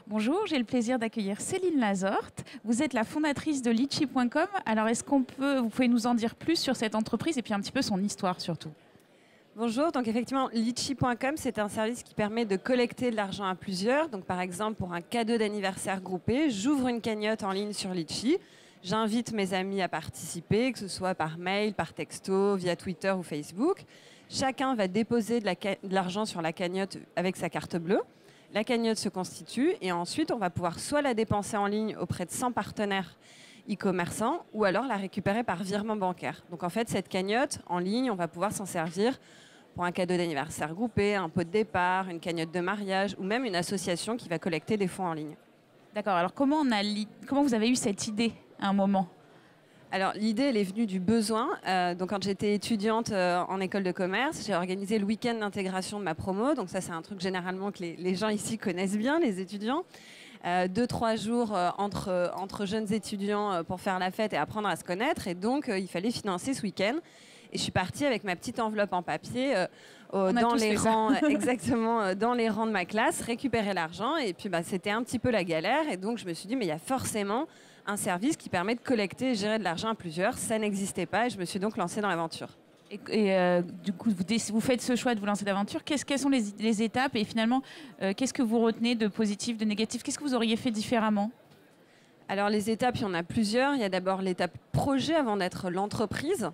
Bonjour, j'ai le plaisir d'accueillir Céline Lazorte. Vous êtes la fondatrice de Litchi.com. Alors, vous pouvez nous en dire plus sur cette entreprise et puis un petit peu son histoire surtout? Bonjour, donc effectivement, Litchi.com, c'est un service qui permet de collecter de l'argent à plusieurs. Donc par exemple, pour un cadeau d'anniversaire groupé, j'ouvre une cagnotte en ligne sur Litchi. J'invite mes amis à participer, que ce soit par mail, par texto, via Twitter ou Facebook. Chacun va déposer de l'argent sur la cagnotte avec sa carte bleue. La cagnotte se constitue et ensuite, on va pouvoir soit la dépenser en ligne auprès de 100 partenaires e-commerçants ou alors la récupérer par virement bancaire. Donc en fait, cette cagnotte en ligne, on va pouvoir s'en servir pour un cadeau d'anniversaire groupé, un pot de départ, une cagnotte de mariage ou même une association qui va collecter des fonds en ligne. D'accord, alors comment vous avez eu cette idée à un moment? Alors l'idée, elle est venue du besoin. Donc quand j'étais étudiante en école de commerce, j'ai organisé le week-end d'intégration de ma promo. Donc ça, c'est un truc généralement que les gens ici connaissent bien, les étudiants. 2-3 jours entre jeunes étudiants pour faire la fête et apprendre à se connaître. Et donc, il fallait financer ce week-end. Et je suis partie avec ma petite enveloppe en papier dans les rangs, exactement, dans les rangs de ma classe, récupérer l'argent. Et puis, c'était un petit peu la galère. Et donc, je me suis dit, mais il y a forcément un service qui permet de collecter et gérer de l'argent à plusieurs. Ça n'existait pas et je me suis donc lancée dans l'aventure. Du coup, vous faites ce choix de vous lancer d'aventure. Quelles sont les étapes et finalement, qu'est-ce que vous retenez de positif, de négatif? Qu'est-ce que vous auriez fait différemment? Alors les étapes, il y en a plusieurs. Il y a d'abord l'étape projet avant d'être l'entreprise.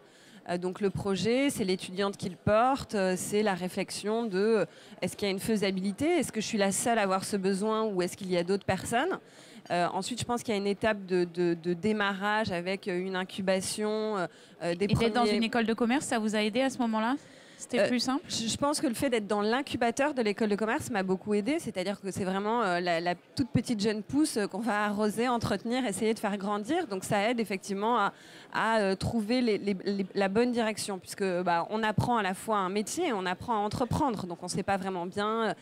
Donc le projet, c'est l'étudiante qui le porte, c'est la réflexion de est-ce qu'il y a une faisabilité, est-ce que je suis la seule à avoir ce besoin ou est-ce qu'il y a d'autres personnes. Ensuite, je pense qu'il y a une étape de démarrage avec une incubation. Et d'être dans une école de commerce, ça vous a aidé à ce moment-là? C'était plus simple? Je pense que le fait d'être dans l'incubateur de l'école de commerce m'a beaucoup aidé. C'est-à-dire que c'est vraiment la toute petite jeune pousse qu'on va arroser, entretenir, essayer de faire grandir. Donc ça aide effectivement à trouver la bonne direction. Puisque on apprend à la fois un métier et on apprend à entreprendre. Donc on ne sait pas vraiment bien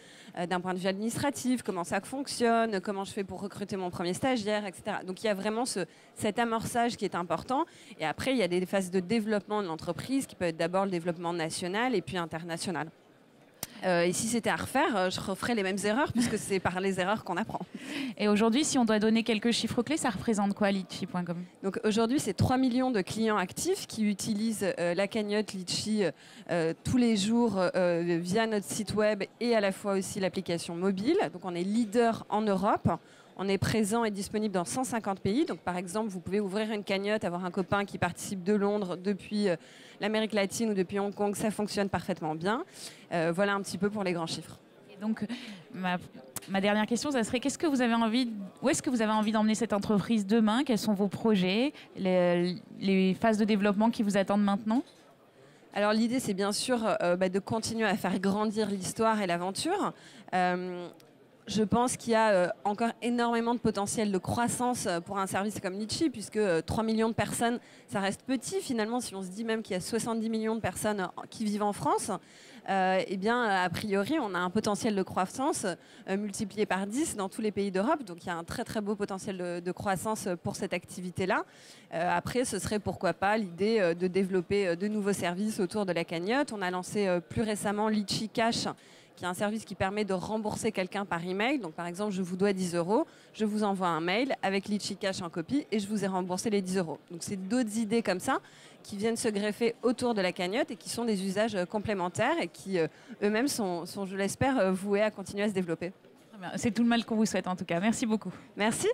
d'un point de vue administratif comment ça fonctionne, comment je fais pour recruter mon premier stagiaire, etc. Donc il y a vraiment cet amorçage qui est important. Et après, il y a des phases de développement de l'entreprise qui peut être d'abord le développement national et puis international. Et si c'était à refaire, je referais les mêmes erreurs puisque c'est par les erreurs qu'on apprend. Et aujourd'hui, si on doit donner quelques chiffres clés, ça représente quoi, Litchi.com? Donc aujourd'hui, c'est 3 millions de clients actifs qui utilisent la cagnotte Litchi tous les jours via notre site web et à la fois aussi l'application mobile. Donc on est leader en Europe. On est présent et disponible dans 150 pays. Donc, par exemple, vous pouvez ouvrir une cagnotte, avoir un copain qui participe de Londres depuis l'Amérique latine ou depuis Hong Kong. Ça fonctionne parfaitement bien. Voilà un petit peu pour les grands chiffres. Et donc, ma dernière question, ça serait où est-ce que vous avez envie d'emmener cette entreprise demain? Quels sont vos projets, les phases de développement qui vous attendent maintenant? Alors l'idée, c'est bien sûr de continuer à faire grandir l'histoire et l'aventure. Je pense qu'il y a encore énormément de potentiel de croissance pour un service comme Litchi, puisque 3 millions de personnes, ça reste petit finalement. Si on se dit même qu'il y a 70 millions de personnes qui vivent en France, eh bien, a priori, on a un potentiel de croissance multiplié par 10 dans tous les pays d'Europe. Donc, il y a un très, très beau potentiel de croissance pour cette activité-là. Après, ce serait pourquoi pas l'idée de développer de nouveaux services autour de la cagnotte. On a lancé plus récemment Litchi Cash, qui est un service qui permet de rembourser quelqu'un par email. Donc, par exemple, je vous dois 10 €, je vous envoie un mail avec Litchi Cash en copie et je vous ai remboursé les 10 €. Donc, c'est d'autres idées comme ça qui viennent se greffer autour de la cagnotte et qui sont des usages complémentaires et qui eux-mêmes sont, je l'espère, voués à continuer à se développer. C'est tout le mal qu'on vous souhaite en tout cas. Merci beaucoup. Merci.